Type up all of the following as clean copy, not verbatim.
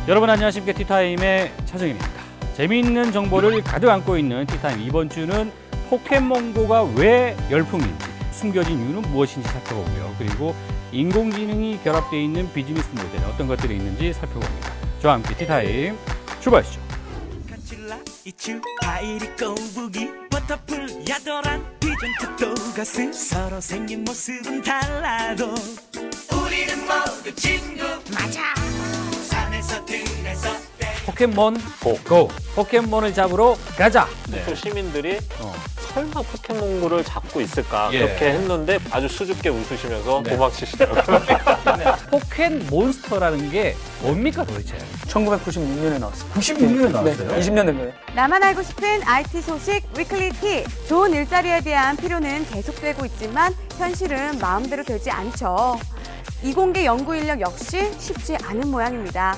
여러분 안녕하십니까. 티타임의 차정입니다. 재미있는 정보를 가득 안고 있는 티타임 이번 주는 포켓몬고가 왜 열풍인지 숨겨진 이유는 무엇인지 살펴보고요. 그리고 인공지능이 결합되어 있는 비즈니스 모델 어떤 것들이 있는지 살펴봅니다. 저와 함께 티타임 출발하시죠. 이츄 파이리 꼬부기 워터풀 야도란 비전 톡톡가스 서로 생긴 모습은 달라도 우리는 모두 친구 맞아 산에서 들에서 포켓몬 고! 포켓몬을 잡으러 가자! 네. 또 시민들이 설마 포켓몬고를 잡고 있을까 그렇게 했는데 아주 수줍게 웃으시면서 네. 도망치시더라고요. 포켓몬스터라는 게 뭡니까 도대체? 1996년에 나왔어요. 96년에 나왔어요? 네, 20년 된 거예요. 나만 알고 싶은 IT 소식 위클리 티. 좋은 일자리에 대한 필요는 계속되고 있지만 현실은 마음대로 되지 않죠. 이공계 연구 인력 역시 쉽지 않은 모양입니다.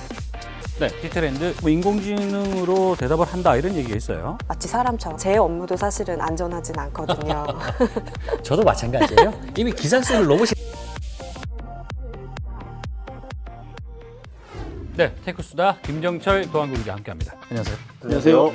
네, 티트렌드 인공지능으로 대답을 한다 이런 얘기가 있어요. 마치 사람처럼 제 업무도 사실은 안전하진 않거든요. 저도 마찬가지예요. 이미 기사 쓰는 로봇이 네, 테크수다 김정철 도안구 기자 함께합니다. 안녕하세요. 안녕하세요.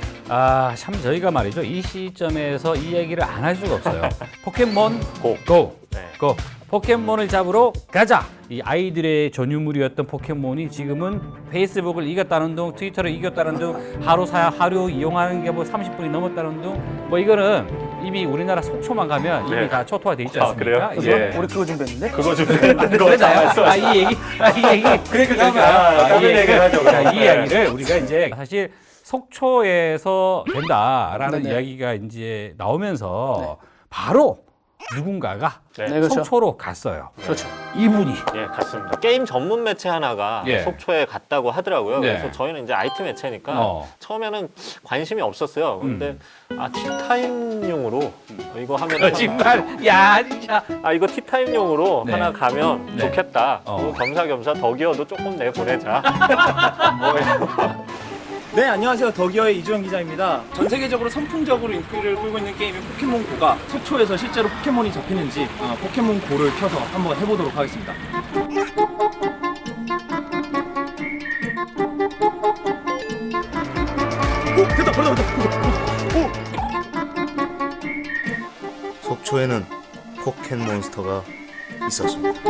참 저희가 말이죠. 이 시점에서 이 얘기를 안 할 수가 없어요. 포켓몬 고! 네. 고! 포켓몬을 잡으러 가자! 이 아이들의 전유물이었던 포켓몬이 지금은 페이스북을 이겼다는 둥, 트위터를 이겼다는 둥, 하루 이용하는 게 뭐 30분이 넘었다는 둥, 뭐 이거는 이미 우리나라 속초만 가면 이미 네. 다 초토화돼 있지 아, 않습니까? 그래요? 예. 우리 그거 준비했는데? 그거 좀 그거 그래요? 이 얘기. 다른 얘기를 하죠. 자, 이 네. 이야기를 우리가 이제 사실 속초에서 된다라는 네네. 이야기가 이제 나오면서 바로 누군가가 네. 네, 그렇죠. 속초로 갔어요. 그렇죠. 이분이. 예, 갔습니다. 게임 전문 매체 하나가 예. 속초에 갔다고 하더라고요. 네. 그래서 저희는 이제 IT 매체니까 처음에는 관심이 없었어요. 근데 티타임용으로 이거 하면 거짓말. 야, 진짜. 이거 티타임용으로 네. 하나 가면 네. 좋겠다. 어. 겸사겸사 덕이어도 조금 내보내자. 네, 안녕하세요. 더기어의 이주영 기자입니다. 전 세계적으로 선풍적으로 인기를 끌고 있는 게임인 포켓몬고가 속초에서 실제로 포켓몬이 잡히는지 포켓몬고를 켜서 한번 해보도록 하겠습니다. 속초에는 포켓몬스터가 있었습니다.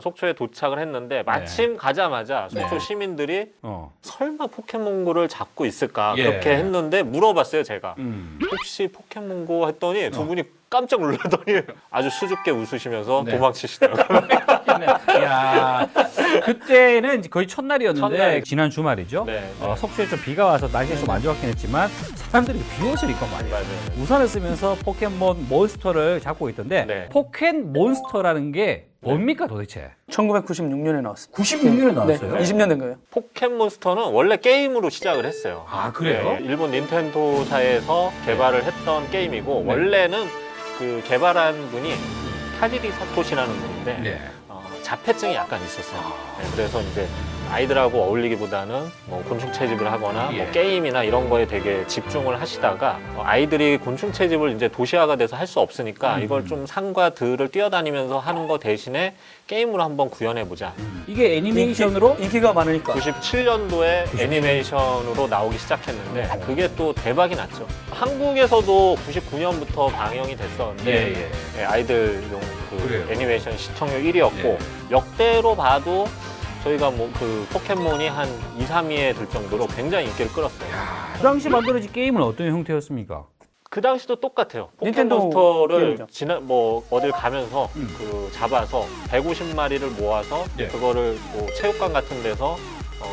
속초에 도착을 했는데 마침 가자마자 속초 네. 시민들이 어. 설마 포켓몬고를 잡고 있을까 예. 그렇게 했는데 물어봤어요 제가. 음. 혹시 포켓몬고 했더니 두 분이 깜짝 놀라더니 아주 수줍게 웃으시면서 네. 도망치시더라고요. 야, 그때는 거의 첫날이었는데 첫날. 지난 주말이죠. 네. 속초에 좀 비가 와서 날씨가 좀 안 좋았긴 했지만 사람들이 비옷을 입고 많이 맞아요. 우산을 쓰면서 포켓몬 몬스터를 잡고 있던데 네. 포켓몬스터라는 게 뭡니까 도대체? 1996년에 나왔어요. 96년에 나왔어요? 네, 20년 된 거예요. 포켓몬스터는 원래 게임으로 시작을 했어요. 아, 그래요? 네, 일본 닌텐도사에서 개발을 했던 게임이고 네. 원래는 그 개발한 분이 타지리 사토시라는 분인데 네. 자폐증이 약간 있었어요. 네, 그래서 이제 아이들하고 어울리기보다는 뭐 곤충 채집을 하거나 예. 뭐 게임이나 이런 거에 되게 집중을 하시다가 아이들이 곤충 채집을 이제 도시화가 돼서 할 수 없으니까 이걸 좀 산과 들을 뛰어다니면서 하는 거 대신에 게임으로 한번 구현해보자. 이게 애니메이션으로 인기가 많으니까. 97년도에 애니메이션으로 나오기 시작했는데 그게 또 대박이 났죠. 한국에서도 99년부터 방영이 됐었는데 예, 아이들용 그 그래요. 애니메이션 시청률 1위였고 역대로 봐도 저희가 뭐 그 포켓몬이 한 2, 3위에 들 정도로 굉장히 인기를 끌었어요. 그 당시 만들어진 게임은 어떤 형태였습니까? 그 당시도 똑같아요. 닌텐도 포켓몬스터를 게임이죠. 뭐 어딜 가면서 그 잡아서 150마리를 모아서 예. 그거를 뭐 체육관 같은 데서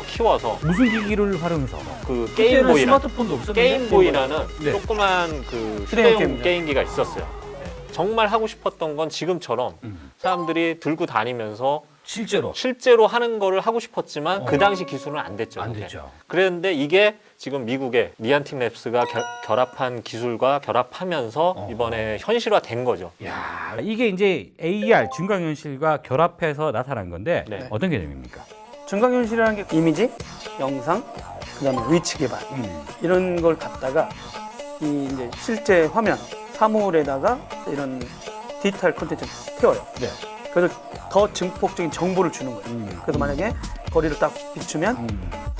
키워서 무슨 기기를 활용해서? 그 그때는 게임보이라는 스마트폰도 없었는데 게임보이라는 네. 조그만 그 휴대용 휴대용 게임이죠. 게임기가 있었어요. 네. 정말 하고 싶었던 건 지금처럼 사람들이 들고 다니면서 실제로 하는 거를 하고 싶었지만 그 당시 기술은 안 됐죠. 안 그게. 됐죠. 그랬는데 이게 지금 미국의 니안틱 랩스가 결합한 기술과 결합하면서 이번에 현실화된 거죠. 야, 이게 이제 AR 증강현실과 결합해서 나타난 건데 네. 어떤 개념입니까? 증강현실이라는 게 이미지, 영상, 그다음에 위치 개발 이런 걸 갖다가 이 이제 실제 화면, 사물에다가 이런 디지털 콘텐츠를 태워요. 네. 그래서 더 증폭적인 정보를 주는 거예요. 그래서 만약에 거리를 딱 비추면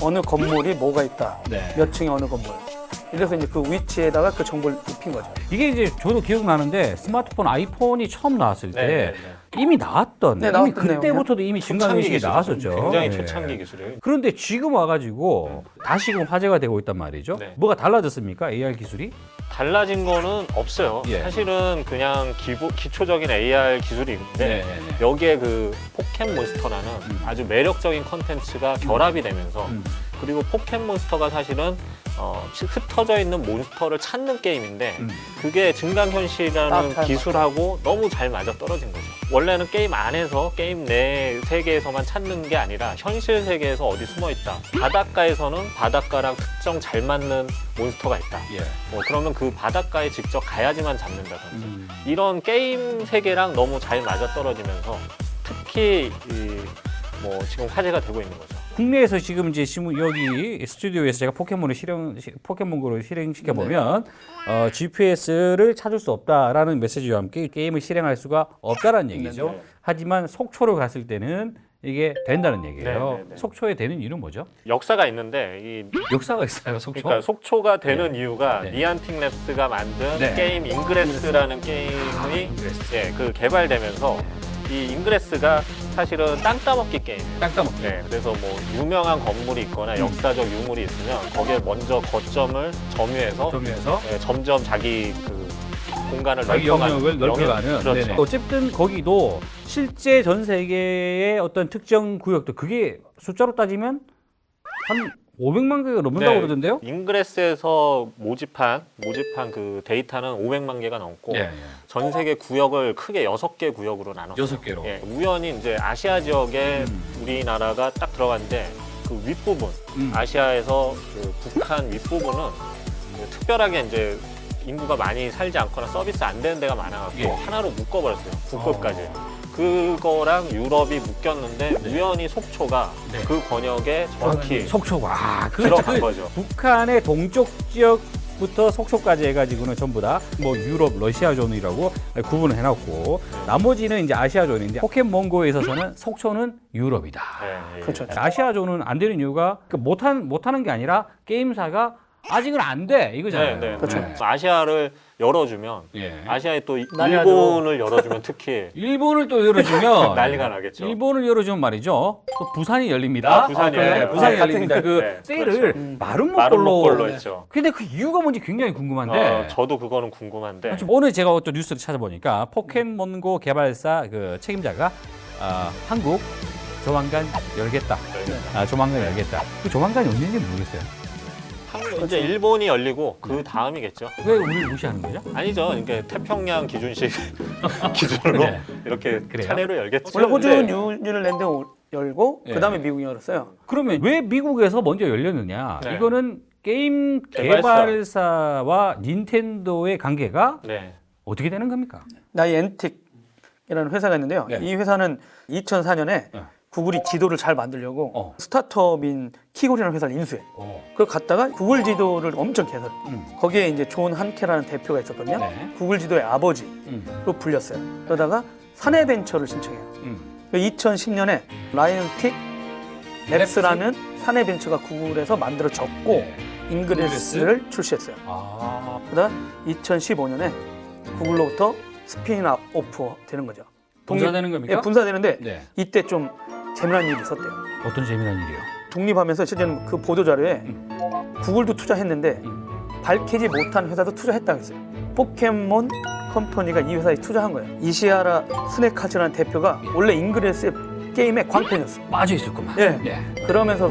어느 건물이 뭐가 있다, 네. 몇 층에 어느 건물. 이래서 이제 그 위치에다가 그 정보를 입힌 거죠. 이게 이제 저도 기억나는데 스마트폰 아이폰이 처음 나왔을 때 네, 네, 이미 나왔던 네, 이미 나왔던 그때부터도 이미 증강현실이 기술이죠. 나왔었죠. 굉장히 네. 초창기 기술이에요. 그런데 지금 와가지고 다시금 화제가 되고 있단 말이죠. 네. 뭐가 달라졌습니까? AR 기술이? 달라진 거는 없어요. 예. 사실은 그냥 기초적인 AR 기술인데 여기에 그 포켓몬스터라는 아주 매력적인 컨텐츠가 결합이 되면서 그리고 포켓몬스터가 사실은 흩어져 있는 몬스터를 찾는 게임인데 그게 증강현실이라는 잘 기술하고 너무 잘 맞아 떨어진 거죠. 원래는 게임 안에서 게임 내 세계에서만 찾는 게 아니라 현실 세계에서 어디 숨어 있다. 바닷가에서는 바닷가랑 특정 잘 맞는 몬스터가 있다. 그러면 그 바닷가에 직접 가야지만 잡는다든지 이런 게임 세계랑 너무 잘 맞아 떨어지면서 특히 지금 화제가 되고 있는 거죠. 국내에서 지금 이제 여기 스튜디오에서 제가 포켓몬고를 실행시켜 보면 GPS를 찾을 수 없다라는 메시지와 함께 게임을 실행할 수가 없다라는 얘기죠. 네. 하지만 속초를 갔을 때는 이게 된다는 얘기예요. 네. 속초에 되는 이유는 뭐죠? 역사가 있는데 이 역사가 있어요, 속초. 그러니까 속초가 되는 이유가 네. 니안틱 랩스가 만든 네. 게임 잉그레스라는 게임이 그 개발되면서 이 잉그레스가 사실은 땅 따먹기 게임이에요. 땅 따먹기. 네, 그래서 뭐 유명한 건물이 있거나 역사적 유물이 있으면 거기에 먼저 거점을 점유해서 점점 자기 그 공간을 자기 영역을 넓혀가는. 그렇죠. 네네. 어쨌든 거기도 실제 전 세계의 어떤 특정 구역도 그게 숫자로 따지면 한 500만 개가 넘는다고 네. 그러던데요? 잉그레스에서 모집한 그 데이터는 500만 개가 넘고 전 세계 구역을 크게 6개 구역으로 나눴어요. 6개로. 예, 우연히 이제 아시아 지역에 우리나라가 딱 들어갔는데 그 윗부분 아시아에서 그 북한 윗부분은 특별하게 이제 인구가 많이 살지 않거나 서비스 안 되는 데가 많아갖고 하나로 묶어버렸어요. 북극까지. 그거랑 유럽이 묶였는데 우연히 속초가 그 권역에 정확히 속초가 들어간 거죠. 북한의 동쪽 지역부터 속초까지 해가지고는 전부 다 뭐 유럽, 러시아 존이라고 구분을 해놨고 나머지는 이제 아시아 존인데 포켓몬고에 있어서는 속초는 유럽이다. 예. 그렇죠. 아시아 존은 안 되는 이유가 못하는 게 아니라 게임사가 아직은 안 돼 이거잖아요. 네. 그렇죠. 아시아를 열어주면 아시아에 또 난리나죠. 일본을 열어주면 특히 일본을 또 열어주면 난리가 나겠죠. 일본을 열어주면 말이죠. 또 부산이 열립니다. 아, 부산이 네, 열려요. 부산이 아, 열립니다. 그 네, 세일을 그렇죠. 마른 마른 목걸로 목걸로 했죠. 근데 그 이유가 뭔지 굉장히 궁금한데 저도 그거는 궁금한데 오늘 제가 어떤 뉴스를 찾아보니까 포켓몬고 개발사 그 책임자가 한국 조만간 열겠다. 조만간 열겠다. 그 조만간이 언제인지 모르겠어요. 이제 일본이 열리고 그 다음이겠죠. 왜 우리를 무시하는 거죠? 아니죠. 그러니까 태평양 기준식 기준으로 이렇게 그래요? 차례로 열겠죠. 원래 호주는 근데 뉴질랜드 열고 예. 그다음에 미국이 열었어요. 그러면 왜 미국에서 먼저 열렸느냐? 네. 이거는 게임 개발사. 개발사와 닌텐도의 관계가 네. 어떻게 되는 겁니까? 나이엔틱이라는 회사가 있는데요. 네. 이 회사는 2004년에 네. 구글이 지도를 잘 만들려고 어. 스타트업인 키골이라는 회사를 인수해. 그걸 갔다가 구글 지도를 엄청 개설해. 거기에 이제 존 한케라는 대표가 있었거든요. 네. 구글 지도의 아버지로 불렸어요. 그러다가 사내벤처를 신청해요. 2010년에 라이언틱 랩스라는 사내벤처가 구글에서 만들어졌고 네. 잉그레스를 출시했어요. 그다음 2015년에 구글로부터 스피인 오프 되는 거죠. 분사되는 겁니까? 예, 분사되는데 네. 이때 좀 재미난 일이 있었대요. 어떤 재미난 일이요? 독립하면서 실제는 그 보도자료에 구글도 투자했는데 밝히지 못한 회사도 투자했다고 했어요. 포켓몬 컴퍼니가 이 회사에 투자한 거예요. 이시하라 스네카즈라는 대표가 원래 잉그레스 게임의 광팬이었어요. 빠져 있었구만. 예. 그러면서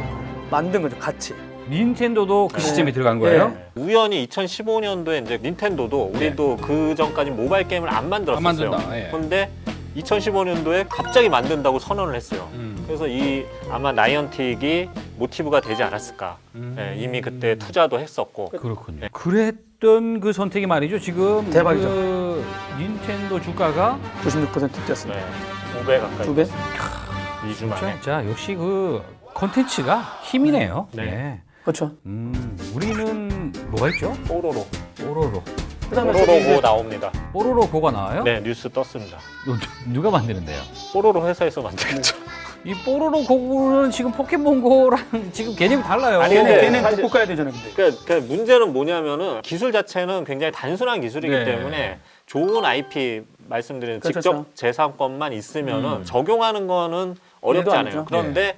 만든 거죠, 같이. 닌텐도도 그 시점에 들어간 거예요? 우연히 2015년도에 이제 닌텐도도 우리도 그 전까지 모바일 게임을 안 만들었었어요. 안 만든다. 예. 그런데 2015년도에 갑자기 만든다고 선언을 했어요. 그래서 이 아마 나이언틱이 모티브가 되지 않았을까. 예, 이미 그때 투자도 했었고. 그렇군요. 그랬던 그 선택이 말이죠. 지금 대박이죠. 그 닌텐도 주가가 96% 뛰었습니다. 네, 5배 가까이. 2배? 2주 만에. 자 역시 그 콘텐츠가 힘이네요. 네. 그렇죠. 우리는 뭐가 있죠? 뽀로로. 뽀로로. 그다음에 뽀로로 저기 이제 고 나옵니다. 뽀로로 고가 나와요? 네, 뉴스 떴습니다. 누가 만드는데요? 뽀로로 회사에서 만들었죠. 이 뽀로로 고는 지금 포켓몬고랑 지금 개념이 달라요. 아니, 걔네 근데 걔네 사실- 복구 가야 되잖아요. 근데. 그러니까 문제는 뭐냐면은 기술 자체는 굉장히 단순한 기술이기 네. 때문에 좋은 IP 말씀드린 그렇죠. 직접 재산권만 있으면은 음. 적용하는 거는 어렵지 얘도 않아요. 아니죠. 그런데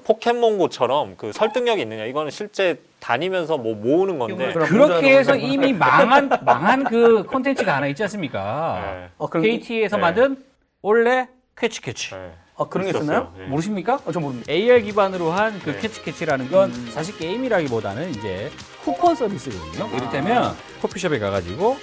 포켓몬고처럼 그 설득력이 있느냐 이거는 실제 다니면서 뭐 모으는 건데 그럼 그렇게 해서 문제가 이미 망한 그 콘텐츠가 하나 있지 않습니까? 네. 그럼 KT에서 네. 만든 원래 캐치캐치. 네. 그런 게 있었어요. 있었나요? 네. 모르십니까? 저 모릅니다. AR 기반으로 한 그 네. 캐치캐치라는 건 사실 게임이라기보다는 이제 쿠폰 서비스거든요. 이를테면 커피숍에 가가지고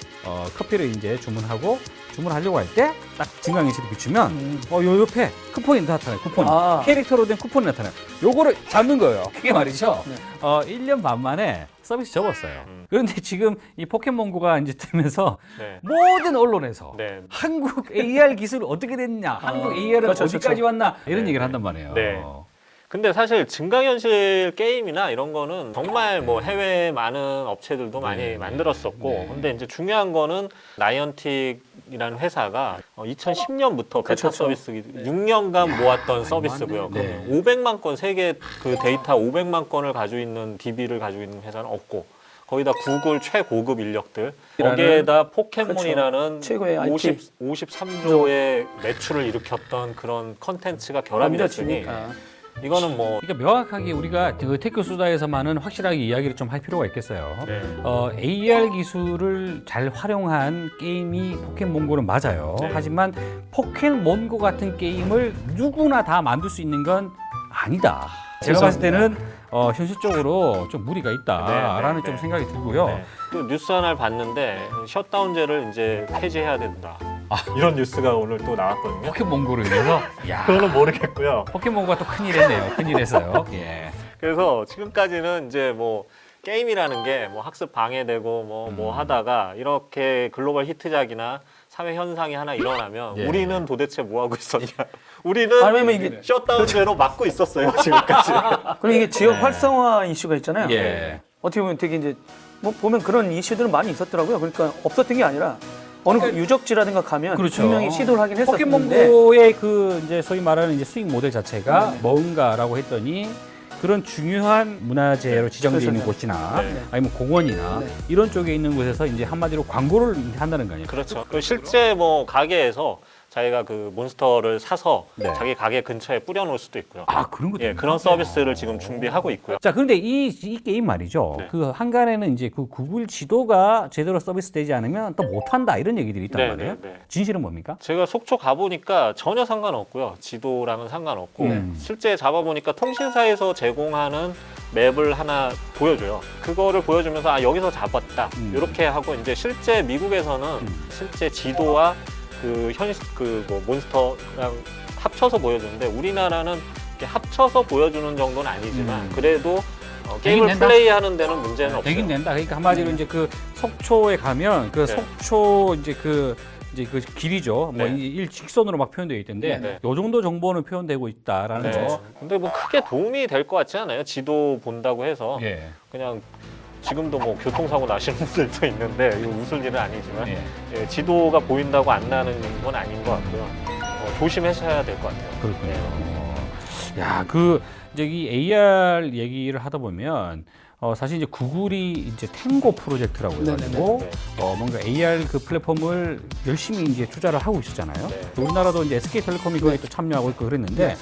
커피를 이제 주문하려고 할 때 딱 증강현실을 비추면 요 옆에 쿠폰이 나타나요. 쿠폰이. 캐릭터로 된 쿠폰이 나타나요. 요거를 잡는 거예요. 그게 말이죠. 네. 1년 반 만에 서비스 접었어요. 그런데 지금 이 포켓몬고가 이제 뜨면서 네. 모든 언론에서 네. 한국 AR 기술 어떻게 됐냐, 한국 AR은 그렇죠, 어디까지 그렇죠. 왔나 이런 네, 얘기를 네. 한단 말이에요. 네. 근데 사실 증강현실 게임이나 이런 거는 정말 뭐 해외 많은 업체들도 많이 만들었었고 네. 근데 이제 중요한 거는 나이언틱이라는 회사가 2010년부터 베타 그렇죠. 서비스 6년간 모았던 서비스고요. 네. 500만 건 세계 그 데이터 500만 건을 가지고 있는 DB를 가지고 있는 회사는 없고 거기다 구글 최고급 인력들 거기에다 포켓몬이라는 그렇죠. 최고의 IT. 53조의 매출을 일으켰던 그런 컨텐츠가 결합이 됐으니 남자치니까. 이거는 뭐 그러니까 명확하게 우리가 그 테크 수다에서만은 확실하게 이야기를 좀 할 필요가 있겠어요. 네. AR 기술을 잘 활용한 게임이 포켓몬고는 맞아요. 네. 하지만 포켓몬고 같은 게임을 누구나 다 만들 수 있는 건 아니다. 제가 봤을 때는 현실적으로 좀 무리가 있다라는 네, 네, 좀 네. 생각이 들고요. 네. 또 뉴스 하나를 봤는데 셧다운제를 이제 폐지해야 된다. 이런 뉴스가 오늘 또 나왔거든요. 포켓몬고로 인해서 야, 그거는 모르겠고요. 포켓몬고가 또 큰일했네요. 큰일했어요. 예. 그래서 지금까지는 이제 뭐 게임이라는 게 뭐 학습 방해되고 뭐 하다가 이렇게 글로벌 히트작이나 사회 현상이 하나 일어나면 예. 우리는 도대체 뭐 하고 있었냐? 우리는 아니면 이게 셧다운제로 막고 있었어요 지금까지. 그리고 이게 지역 네. 활성화 이슈가 있잖아요. 예. 어떻게 보면 되게 이제 뭐 보면 그런 이슈들은 많이 있었더라고요. 그러니까 없었던 게 아니라 어느 유적지라든가 가면 그렇죠. 분명히 시도를 하긴 했었는데 포켓몬고의 그 이제 소위 말하는 이제 수익 모델 자체가 뭔가라고 했더니 그런 중요한 문화재로 지정되어 있는 그렇죠. 곳이나 네. 아니면 공원이나 네. 이런 쪽에 있는 곳에서 이제 한마디로 광고를 한다는 거 아니에요? 그렇죠. 그 실제 뭐 가게에서 자기가 그 몬스터를 사서 네. 자기 가게 근처에 뿌려놓을 수도 있고요. 아 그런 것도 예, 그런 서비스를 지금 준비하고 있고요. 자, 그런데 이 게임 말이죠. 네. 그 한간에는 이제 그 구글 지도가 제대로 서비스되지 않으면 또 못한다 이런 얘기들이 있단 네, 말이에요. 네, 네. 진실은 뭡니까? 제가 속초 가보니까 전혀 상관없고요. 지도랑은 상관없고 실제 잡아보니까 통신사에서 제공하는 맵을 하나 보여줘요. 그거를 보여주면서 아 여기서 잡았다 이렇게 하고 이제 실제 미국에서는 실제 지도와 그 뭐 몬스터랑 합쳐서 보여주는데 우리나라는 이렇게 합쳐서 보여주는 정도는 아니지만 그래도 게임을 된다? 플레이하는 데는 문제는 없어요. 되긴 된다. 그러니까 한마디로 이제 그 속초에 가면 그 네. 속초 이제 그 길이죠. 뭐 네. 일직선으로 막 표현되어 있던데 네. 요 정도 정보는 표현되고 있다라는 네. 거. 근데 뭐 크게 도움이 될 것 같지 않아요? 지도 본다고 해서 예. 그냥 지금도 뭐 교통사고 나시는 분들도 있는데 이거 웃을 일은 아니지만 예. 예, 지도가 보인다고 안 나는 건 아닌 것 같고요. 조심하셔야 될 것 같아요. 그렇군요. 야, 그 이제 이 AR 얘기를 하다 보면 사실 이제 구글이 이제 탱고 프로젝트라고 해가지고 네. 뭔가 AR 그 플랫폼을 열심히 이제 투자를 하고 있었잖아요. 네. 우리나라도 이제 SK텔레콤이 거기에 또 참여하고 있고 그랬는데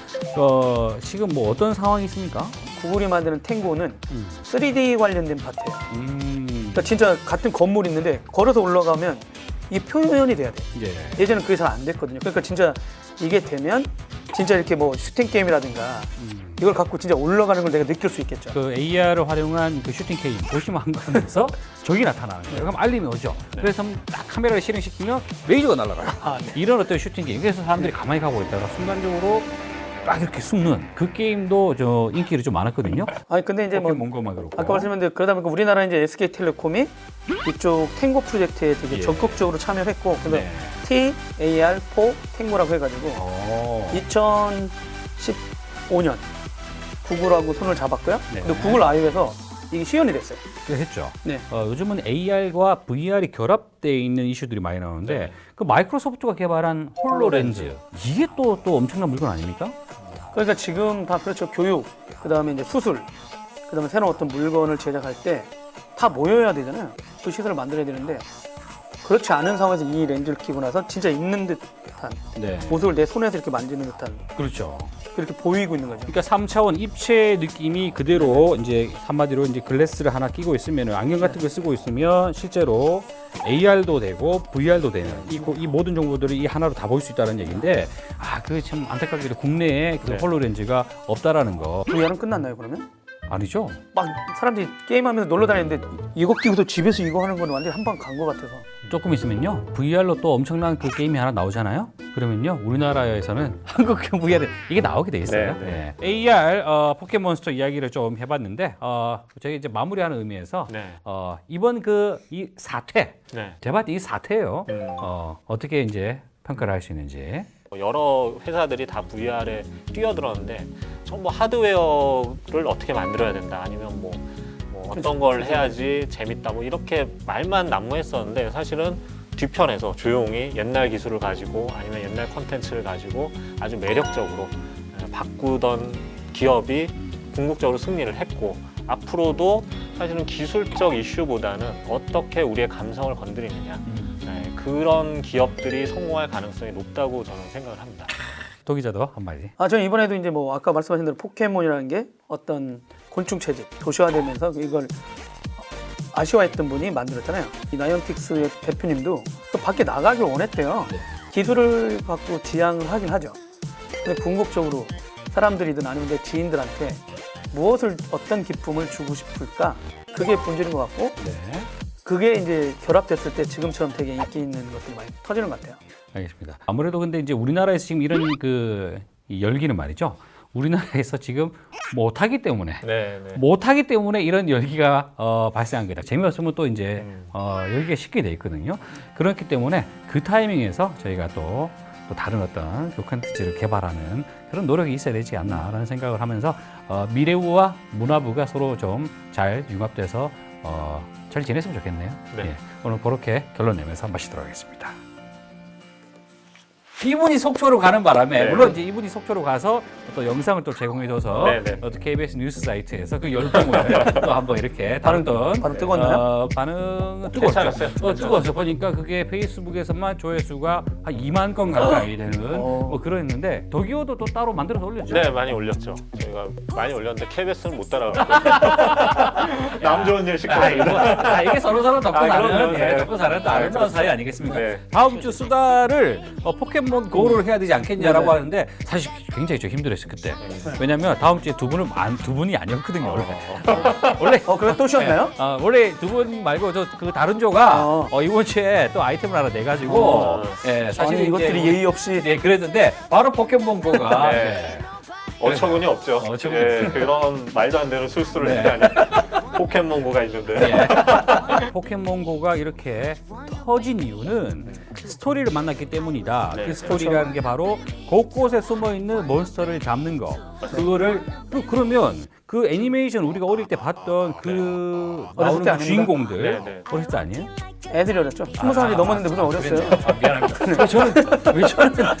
지금 뭐 어떤 상황이 있습니까? 구글이 만드는 탱고는 3D 관련된 파트예요. 음, 그러니까 진짜 같은 건물이 있는데 걸어서 올라가면 이게 표현이 돼야 돼. 예. 예전엔 그게 잘 안 됐거든요. 그러니까 진짜 이게 되면 진짜 이렇게 뭐 슈팅 게임이라든가 이걸 갖고 진짜 올라가는 걸 내가 느낄 수 있겠죠. 그 AR을 활용한 그 슈팅 게임 보시면 한가하면서 적이 나타나는 거예요. 그럼 알림이 오죠. 그래서 딱 카메라를 실행시키면 레이저가 날아가요. 이런 어떤 슈팅 게임. 그래서 사람들이 가만히 가고 있다가 순간적으로 딱 이렇게 숨는 그 게임도 저 인기가 좀 많았거든요. 아니 근데 이제 뭐 포켓몬고만 그렇고. 아까 말씀드린 그러다 보니까 우리나라 이제 SK텔레콤이 이쪽 탱고 프로젝트에 되게 예. 적극적으로 참여했고 그래서 네. TAR4 탱고라고 해가지고 2015년 구글하고 손을 잡았고요. 네. 근데 구글 아이에서 이게 시연이 됐어요. 했죠. 네. 요즘은 AR과 VR이 결합되어 있는 이슈들이 많이 나오는데 그 마이크로소프트가 개발한 홀로렌즈 이게 또 엄청난 물건 아닙니까? 그러니까 지금 다 그렇죠. 교육, 그다음에 이제 수술, 그다음에 새로운 어떤 물건을 제작할 때 다 모여야 되잖아요. 그 시설을 만들어야 되는데 그렇지 않은 상황에서 이 렌즈를 끼고 나서 진짜 있는 듯한 네. 모습을 내 손에서 이렇게 만지는 듯한 그렇죠. 그렇게 보이고 있는 거죠. 그러니까 3차원 입체 느낌이 그대로 이제 한마디로 이제 글래스를 하나 끼고 있으면 안경 같은 걸 쓰고 있으면 실제로 AR도 되고 VR도 되는 이 모든 정보들을 이 하나로 다 볼 수 있다는 얘기인데 그 참 안타깝게도 국내에 그 홀로렌즈가 없다라는 거 VR은 끝났나요 그러면? 아니죠? 막 사람들이 게임하면서 놀러 다니는데 이거 끼고도 집에서 이거 하는 건 완전히 한 방 간 것 같아서. 조금 있으면요 VR로 또 엄청난 그 게임이 하나 나오잖아요. 그러면요 우리나라에서는 한국형 VR 이게 나오게 돼 있어요. 네, 네. AR 포켓몬스터 이야기를 좀 해봤는데 저희 이제 마무리하는 의미에서 네. 이번 이 사태 네. 제가 이 사태예요. 어떻게 이제 평가를 할 수 있는지. 여러 회사들이 다 VR에 뛰어들었는데 전부 하드웨어를 어떻게 만들어야 된다 아니면 뭐 어떤 걸 해야지 재밌다 뭐 이렇게 말만 난무했었는데 사실은 뒤편에서 조용히 옛날 기술을 가지고 아니면 옛날 콘텐츠를 가지고 아주 매력적으로 바꾸던 기업이 궁극적으로 승리를 했고 앞으로도 사실은 기술적 이슈보다는 어떻게 우리의 감성을 건드리느냐 그런 기업들이 성공할 가능성이 높다고 저는 생각을 합니다. 도 기자도 한마디. 저는 이번에도 이제 뭐 아까 말씀하신 대로 포켓몬이라는 게 어떤 곤충 체질 도시화되면서 이걸 아시아했던 분이 만들었잖아요. 이 나이언틱스의 대표님도 또 밖에 나가길 원했대요. 기술을 갖고 지향을 하긴 하죠. 근데 궁극적으로 사람들이든 아니면 내 지인들한테 무엇을 어떤 기쁨을 주고 싶을까 그게 본질인 것 같고 그게 이제 결합됐을 때 지금처럼 되게 인기 있는 것들이 많이 터지는 것 같아요. 알겠습니다. 아무래도 근데 이제 우리나라에서 지금 이런 이 열기는 말이죠. 우리나라에서 지금 못하기 때문에 이런 열기가 발생한 거다. 재미없으면 또 이제 열기가 식게 돼 있거든요. 그렇기 때문에 그 타이밍에서 저희가 또 다른 어떤 그 콘텐츠를 개발하는 그런 노력이 있어야 되지 않나라는 생각을 하면서 미래부와 문화부가 서로 좀 잘 융합돼서 잘 지냈으면 좋겠네요. 예, 오늘 그렇게 결론 내면서 마치도록 하겠습니다. 이분이 속초로 가는 바람에 물론 이제 이분이 속초로 가서 또 영상을 또 제공해줘서 또 KBS 뉴스 사이트에서 그 열풍을 또 한번 이렇게 반응 뜨거웠나요? 반응은 뜨거웠어요. 뜨거웠어. 보니까 그게 페이스북에서만 조회수가 한 2만 건 가까이 되는 뭐 그랬는데 도기오도 또 따로 만들어서 올렸죠. 네, 많이 올렸죠. 저희가 많이 올렸는데 KBS는 못 따라가고 남 좋은 일 시키고 이게 서로 덮고 사는 그럼요. 덮고 사는 또 아름다운 사이 아니겠습니까? 네. 다음 주 수다를 포켓몬 고를 해야 되지 않겠냐라고 하는데 사실 굉장히 좀 힘들었어요 그때. 왜냐면 다음 주에 두 분이 아니었거든요 원래. 그래 또 쉬었나요? 원래 두 분 말고 그 다른 조가 이번 주에 또 아이템을 하나 내가지고 사실 이것들이 예의 없이 그랬는데 바로 포켓몬 고가. 어처구니 없죠. 그런 말도 안 되는 술수를 했다니. 포켓몬고가 있는데. 포켓몬고가 이렇게 터진 이유는 스토리를 만났기 때문이다. 그 스토리라는 게 바로 곳곳에 숨어 있는 몬스터를 잡는 거. 그거를 그러면 그 애니메이션 우리가 어릴 때 봤던 그 나오는 그 주인공들 어렸을 때 아니에요? 애들이 어렸죠. 20살이 넘었는데 무슨 어렸어요? 미안합니다. 저는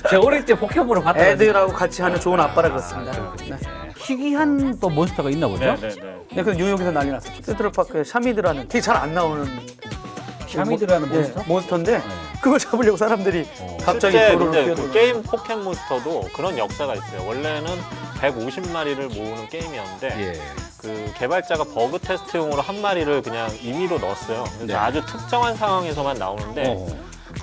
제가 어릴 때 포켓몬을 봤다. 애들하고 같이 하는 좋은 아빠라 그렇습니다. 희귀한 또 몬스터가 있나 보죠? 네, 그 뉴욕에서 난리 났었죠. 센트럴파크에 샤미드라는 되게 잘 안 나오는 샤미드라는 몬스터? 몬스터인데 그걸 잡으려고 사람들이 갑자기 실제 도로로 근데 뛰어들고. 그 게임 포켓몬스터도 그런 역사가 있어요. 원래는 150마리를 모으는 게임이었는데 그 개발자가 버그 테스트용으로 한 마리를 그냥 임의로 넣었어요. 그래서 아주 특정한 상황에서만 나오는데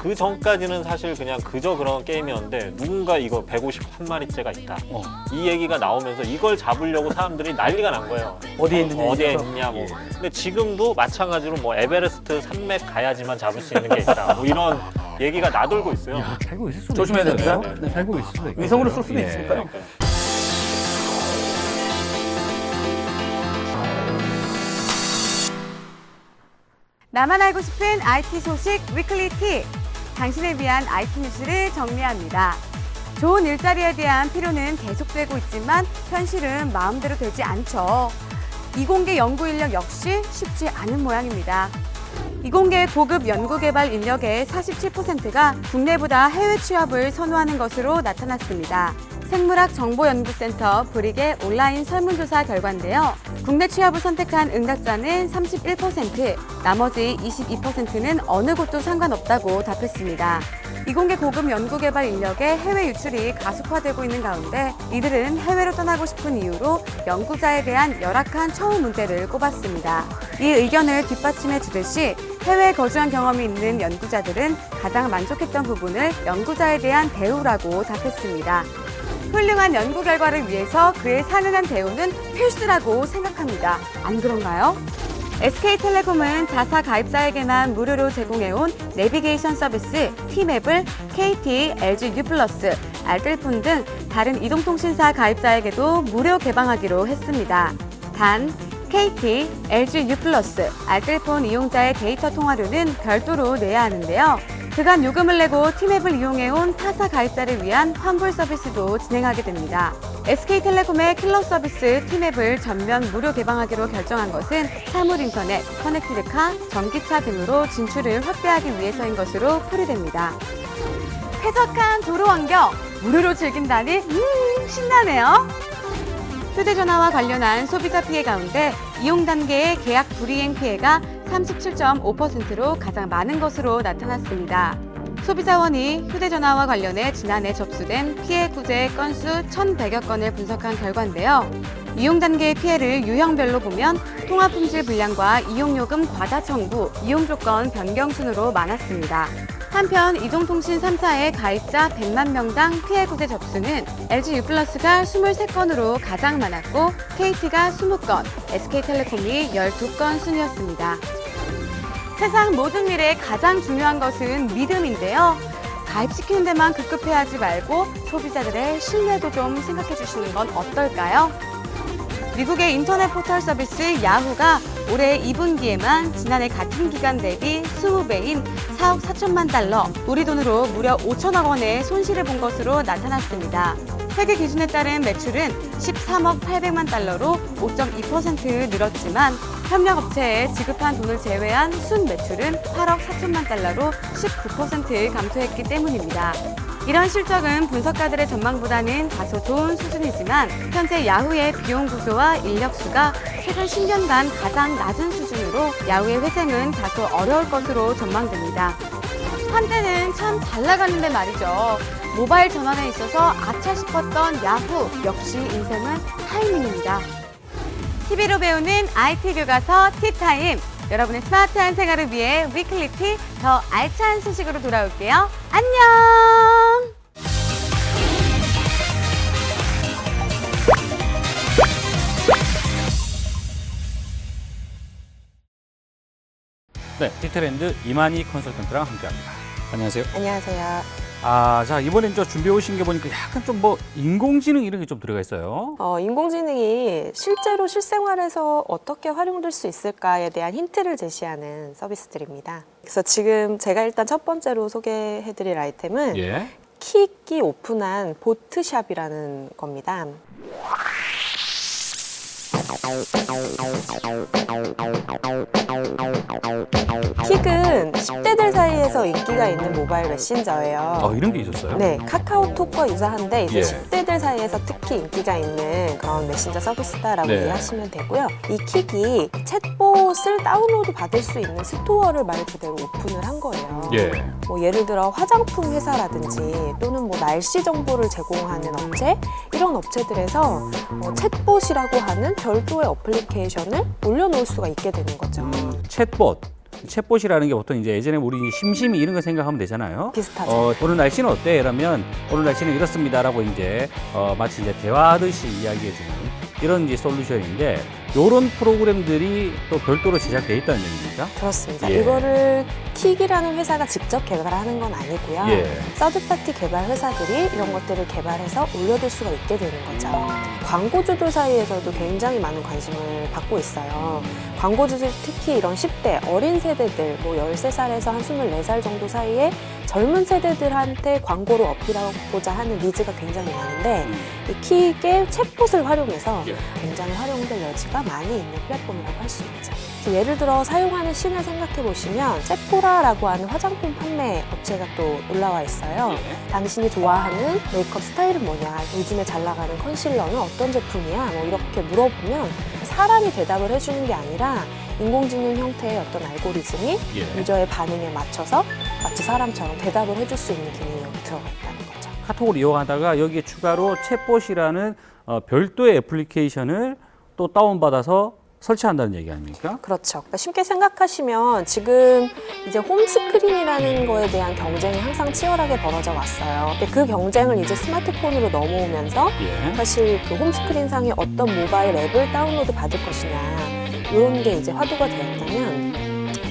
그 전까지는 사실 그냥 그저 그런 게임이었는데 누군가 이거 151마리째가 있다. 이 얘기가 나오면서 이걸 잡으려고 사람들이 난리가 난 거예요. 어디에 있느냐 뭐. 근데 지금도 마찬가지로 뭐 에베레스트 산맥 가야지만 잡을 수 있는 게 있다. 뭐 이런 얘기가 나돌고 있어요. 살고 있을 수도 조심해야 됩니다. 살고 있을 수도 있고. 위성으로 쏠 수도 있으니까요. 나만 알고 싶은 IT 소식 위클리 티. 당신을 위한 IT 뉴스를 정리합니다. 좋은 일자리에 대한 필요는 계속되고 있지만 현실은 마음대로 되지 않죠. 이공계 연구 인력 역시 쉽지 않은 모양입니다. 이공계 고급 연구개발 인력의 47%가 국내보다 해외 취업을 선호하는 것으로 나타났습니다. 생물학정보연구센터 브릭의 온라인 설문조사 결과인데요. 국내 취업을 선택한 응답자는 31%, 나머지 22%는 어느 곳도 상관없다고 답했습니다. 이공계 고급 연구개발 인력의 해외 유출이 가속화되고 있는 가운데 이들은 해외로 떠나고 싶은 이유로 연구자에 대한 열악한 처우 문제를 꼽았습니다. 이 의견을 뒷받침해 주듯이 해외에 거주한 경험이 있는 연구자들은 가장 만족했던 부분을 연구자에 대한 대우라고 답했습니다. 훌륭한 연구 결과를 위해서 그에 상응한 대우는 필수라고 생각합니다. 안 그런가요? SK텔레콤은 자사 가입자에게만 무료로 제공해온 내비게이션 서비스 T맵을 KT, LG U+, 알뜰폰 등 다른 이동통신사 가입자에게도 무료 개방하기로 했습니다. 단 KT, LG U+, 알뜰폰 이용자의 데이터 통화료는 별도로 내야 하는데요. 그간 요금을 내고 T맵을 이용해온 타사 가입자를 위한 환불 서비스도 진행하게 됩니다. SK텔레콤의 킬러 서비스 T맵을 전면 무료 개방하기로 결정한 것은 사물인터넷, 커넥티드카, 전기차 등으로 진출을 확대하기 위해서인 것으로 풀이됩니다. 쾌적한 도로 환경, 무료로 즐긴다니 신나네요. 휴대전화와 관련한 소비자 피해 가운데 이용 단계의 계약 불이행 피해가 37.5%로 가장 많은 것으로 나타났습니다. 소비자원이 휴대전화와 관련해 지난해 접수된 피해 구제 건수 1,100여 건을 분석한 결과인데요. 이용 단계의 피해를 유형별로 보면 통화 품질 불량과 이용요금 과다 청구, 이용 조건 변경 순으로 많았습니다. 한편 이동통신 3사의 가입자 100만 명당 피해 구제 접수는 LG U+가 23건으로 가장 많았고 KT가 20건, SK텔레콤이 12건 순이었습니다. 세상 모든 일에 가장 중요한 것은 믿음인데요. 가입시키는 데만 급급해하지 말고 소비자들의 신뢰도 좀 생각해 주시는 건 어떨까요? 미국의 인터넷 포털 서비스 야후가 올해 2분기에만 지난해 같은 기간 대비 20배인 4억 4천만 달러, 우리 돈으로 무려 5천억 원의 손실을 본 것으로 나타났습니다. 회계 기준에 따른 매출은 13억 800만 달러로 5.2% 늘었지만 협력업체에 지급한 돈을 제외한 순 매출은 8억 4천만 달러로 19% 감소했기 때문입니다. 이런 실적은 분석가들의 전망보다는 다소 좋은 수준이지만 현재 야후의 비용 구조와 인력 수가 최근 10년간 가장 낮은 수준으로 야후의 회생은 다소 어려울 것으로 전망됩니다. 한때는 참 잘 나갔는데 말이죠. 모바일 전환에 있어서 아차 싶었던 야후, 역시 인생은 타이밍입니다. TV로 배우는 IT 교과서 티타임. 여러분의 스마트한 생활을 위해 위클리 티 더 알찬 소식으로 돌아올게요. 안녕! 네, 디트렌드 이만희 컨설턴트랑 함께합니다. 안녕하세요. 안녕하세요. 자, 이번엔 저 준비해 오신 게 보니까 약간 좀 뭐 인공지능 이런 게 좀 들어가 있어요. 인공지능이 실제로 실생활에서 어떻게 활용될 수 있을까에 대한 힌트를 제시하는 서비스들입니다. 그래서 지금 제가 일단 첫 번째로 소개해드릴 아이템은 예. 킥이 오픈한 보트샵이라는 겁니다. 킥은 10대들 사이에서 인기가 있는 모바일 메신저예요. 이런 게 있었어요? 네, 카카오톡과 유사한데 이제 예. 10대들 사이에서 특히 인기가 있는 그런 메신저 서비스다라고 네. 이해하시면 되고요. 이 킥이 챗봇을 다운로드 받을 수 있는 스토어를 말 그대로 오픈을 한 거예요. 예. 뭐 예를 들어 화장품 회사라든지 또는 뭐 날씨 정보를 제공하는 업체 이런 업체들에서 챗봇이라고 하는 별도의 어플리케이션을 올려놓을 수가 있게 되는 거죠. 챗봇이라는 게 보통 이제 예전에 우리 심심이 이런 거 생각하면 되잖아요. 비슷하죠. 오늘 날씨는 어때? 이러면 오늘 날씨는 이렇습니다라고 이제 마치 이제 대화하듯이 이야기해주는 이런 이제 솔루션인데 이런 프로그램들이 또 별도로 제작돼 있다는 얘기입니까? 그렇습니다. 예. 이거를 킥이라는 회사가 직접 개발하는 건 아니고요. 예. 서드파티 개발 회사들이 이런 것들을 개발해서 올려둘 수가 있게 되는 거죠. 광고주들 사이에서도 굉장히 많은 관심을 받고 있어요. 광고주들 특히 이런 10대 어린 세대들 뭐 13살에서 한 24살 정도 사이에 젊은 세대들한테 광고로 어필하고자 하는 니즈가 굉장히 많은데 이 킥의 챗봇을 활용해서 굉장히 활용될 여지가 많이 있는 플랫폼이라고 할 수 있죠. 예를 들어 사용하는 씬을 생각해 보시면 세포라라고 하는 화장품 판매 업체가 또 올라와 있어요. 당신이 좋아하는 메이크업 스타일은 뭐냐, 요즘에 잘 나가는 컨실러는 어떤 제품이야, 뭐 이렇게 물어보면 사람이 대답을 해주는 게 아니라 인공지능 형태의 어떤 알고리즘이 유저의 반응에 맞춰서 마치 사람처럼 대답을 해줄 수 있는 기능이 여기 들어가 있다는 거죠. 카톡을 이용하다가 여기에 추가로 챗봇이라는 별도의 애플리케이션을 또 다운받아서 설치한다는 얘기 아닙니까? 그렇죠. 그러니까 쉽게 생각하시면 지금 이제 홈스크린이라는 거에 대한 경쟁이 항상 치열하게 벌어져 왔어요. 근데 그 경쟁을 이제 스마트폰으로 넘어오면서 사실 그 홈스크린 상에 어떤 모바일 앱을 다운로드 받을 것이냐 이런 게 이제 화두가 되었다면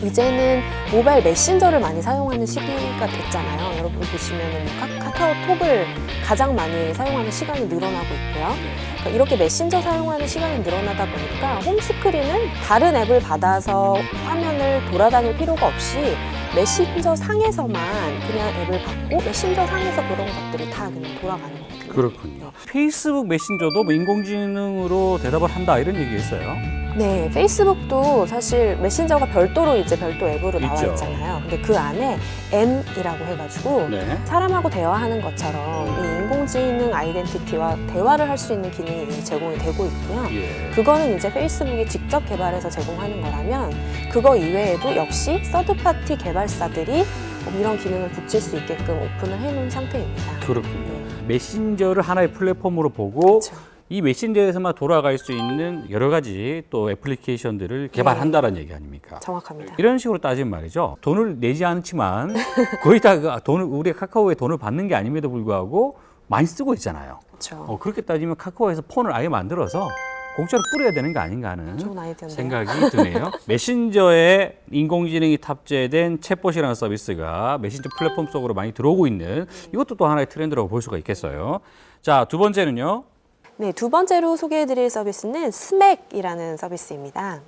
이제는 모바일 메신저를 많이 사용하는 시기가 됐잖아요. 여러분 보시면은 카카오톡을 가장 많이 사용하는 시간이 늘어나고 있고요. 그러니까 이렇게 메신저 사용하는 시간이 늘어나다 보니까 홈스크린을 다른 앱을 받아서 화면을 돌아다닐 필요가 없이 메신저 상에서만 그냥 앱을 받고 메신저 상에서 그런 것들이 다 그냥 돌아가는 거거든요. 그렇군요. 페이스북 메신저도 뭐 인공지능으로 대답을 한다 이런 얘기했어요. 네, 페이스북도 사실 메신저가 별도로 이제 별도 앱으로 나와 있죠. 있잖아요. 근데 그 안에 M이라고 해가지고 사람하고 대화하는 것처럼 이 인공지능 아이덴티티와 대화를 할 수 있는 기능이 이제 제공이 되고 있고요. 그거는 이제 페이스북이 직접 개발해서 제공하는 거라면 그거 이외에도 역시 서드파티 개발사들이 이런 기능을 붙일 수 있게끔 오픈을 해놓은 상태입니다. 그렇군요. 메신저를 하나의 플랫폼으로 보고 그렇죠. 이 메신저에서만 돌아갈 수 있는 여러 가지 또 애플리케이션들을 개발한다는 얘기 아닙니까? 정확합니다. 이런 식으로 따지면 말이죠. 돈을 내지 않지만 거의 다 돈을 우리 카카오에 돈을 받는 게 아님에도 불구하고 많이 쓰고 있잖아요. 그렇죠. 그렇게 따지면 카카오에서 폰을 아예 만들어서 공짜로 뿌려야 되는 거 아닌가 하는 좋은 아이디어인데요. 생각이 드네요. 메신저에 인공지능이 탑재된 챗봇이라는 서비스가 메신저 플랫폼 속으로 많이 들어오고 있는 이것도 또 하나의 트렌드라고 볼 수가 있겠어요. 자, 두 번째는요. 네, 두 번째로 소개해드릴 서비스는 스맥이라는 서비스입니다.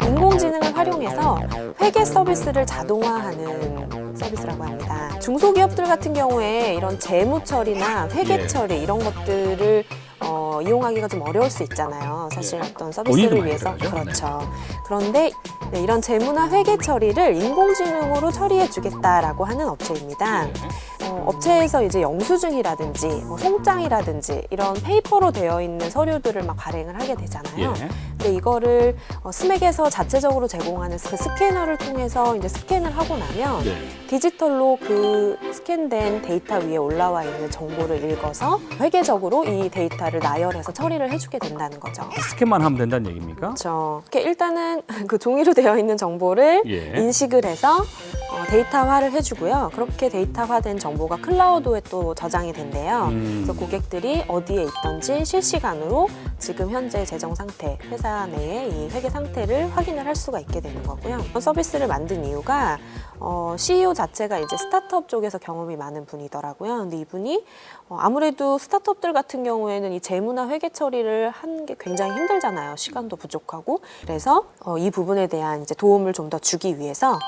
인공지능을 활용해서 회계 서비스를 자동화하는 서비스라고 합니다. 중소기업들 같은 경우에 이런 재무 처리나 회계 처리 이런 것들을 이용하기가 좀 어려울 수 있잖아요. 사실 어떤 서비스를 위해서. 그렇죠. 그런데 네, 이런 재무나 회계 처리를 인공지능으로 처리해주겠다라고 하는 업체입니다. 업체에서 이제 영수증이라든지 송장이라든지 이런 페이퍼로 되어 있는 서류들을 막 발행을 하게 되잖아요. 근데 이거를 스맥에서 자체적으로 제공하는 그 스캐너를 통해서 이제 스캔을 하고 나면 디지털로 그 스캔된 데이터 위에 올라와 있는 정보를 읽어서 회계적으로 이 데이터를 나열해서 처리를 해주게 된다는 거죠. 스캔만 하면 된다는 얘기입니까? 그렇죠. 일단은 그 종이로 되어 있는 정보를 인식을 해서 데이터화를 해주고요. 그렇게 데이터화된 정보가 클라우드에 또 저장이 된대요. 그래서 고객들이 어디에 있던지 실시간으로 지금 현재 재정 상태, 회사 내의 이 회계 상태를 확인을 할 수가 있게 되는 거고요. 서비스를 만든 이유가 CEO 자체가 이제 스타트업 쪽에서 경험이 많은 분이더라고요. 근데 이분이 아무래도 스타트업들 같은 경우에는 이 재무나 회계 처리를 하는 게 굉장히 힘들잖아요. 시간도 부족하고. 그래서 이 부분에 대한 이제 도움을 좀 더 주기 위해서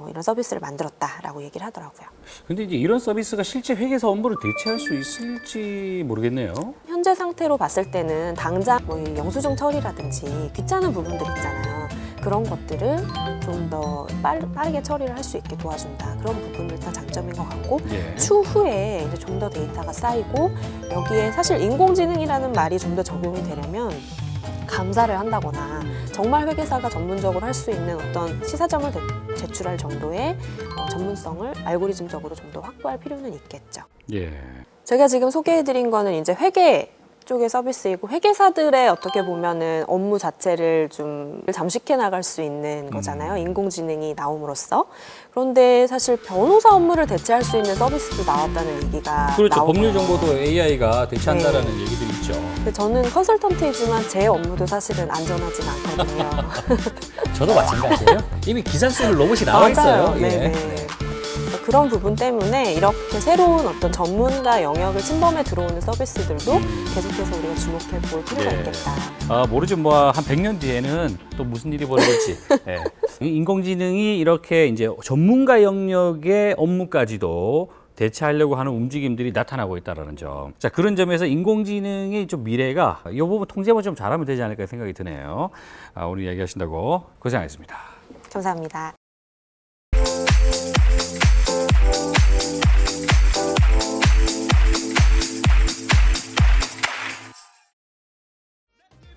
이런 서비스를 만들었다라고 얘기를 하더라고요. 근데 이제 이런 서비스가 실제 회계사 업무를 대체할 수 있을지 모르겠네요. 현재 상태로 봤을 때는 당장 뭐 영수증 처리라든지 귀찮은 부분들 있잖아요. 그런 것들을 좀 더 빠르게 처리를 할 수 있게 도와준다. 그런 부분들 다 장점인 것 같고 추후에 이제 좀 더 데이터가 쌓이고 여기에 사실 인공지능이라는 말이 좀 더 적용이 되려면 감사를 한다거나 정말 회계사가 전문적으로 할 수 있는 어떤 시사점을 제출할 정도의 전문성을 알고리즘적으로 좀 더 확보할 필요는 있겠죠. 제가 지금 소개해드린 거는 이제 회계 쪽의 서비스이고 회계사들의 어떻게 보면은 업무 자체를 좀 잠식해 나갈 수 있는 거잖아요. 인공지능이 나옴으로써. 그런데 사실 변호사 업무를 대체할 수 있는 서비스도 나왔다는 얘기가 그렇죠. 나오고요. 법률 정보도 AI가 대체한다라는 얘기들이 있죠. 근데 저는 컨설턴트이지만 제 업무도 사실은 안전하진 않거든요. 저도 마찬가지예요. 이미 기사 쓰는 로봇이 나와 있어요. 네네. 그런 부분 때문에 이렇게 새로운 어떤 전문가 영역을 침범해 들어오는 서비스들도 계속해서 우리가 주목해 볼 필요가 있겠다. 모르죠. 뭐 한 100년 뒤에는 또 무슨 일이 벌어질지. 인공지능이 이렇게 이제 전문가 영역의 업무까지도 대체하려고 하는 움직임들이 나타나고 있다는 점. 자, 그런 점에서 인공지능의 좀 미래가 이 부분 통제만 좀 잘하면 되지 않을까 생각이 드네요. 오늘 이야기하신다고 고생하셨습니다. 감사합니다.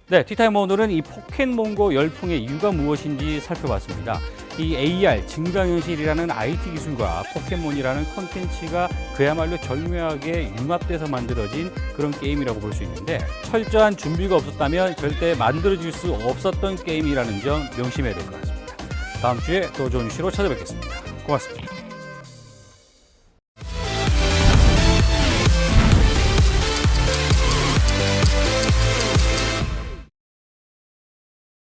네, 티타임 오늘은 이 포켓몬고 열풍의 이유가 무엇인지 살펴봤습니다. 이 AR, 증강현실이라는 IT 기술과 포켓몬이라는 콘텐츠가 그야말로 절묘하게 융합돼서 만들어진 그런 게임이라고 볼 수 있는데 철저한 준비가 없었다면 절대 만들어질 수 없었던 게임이라는 점 명심해야 될 것 같습니다. 다음 주에 또 좋은 이슈로 찾아뵙겠습니다. 고맙습니다.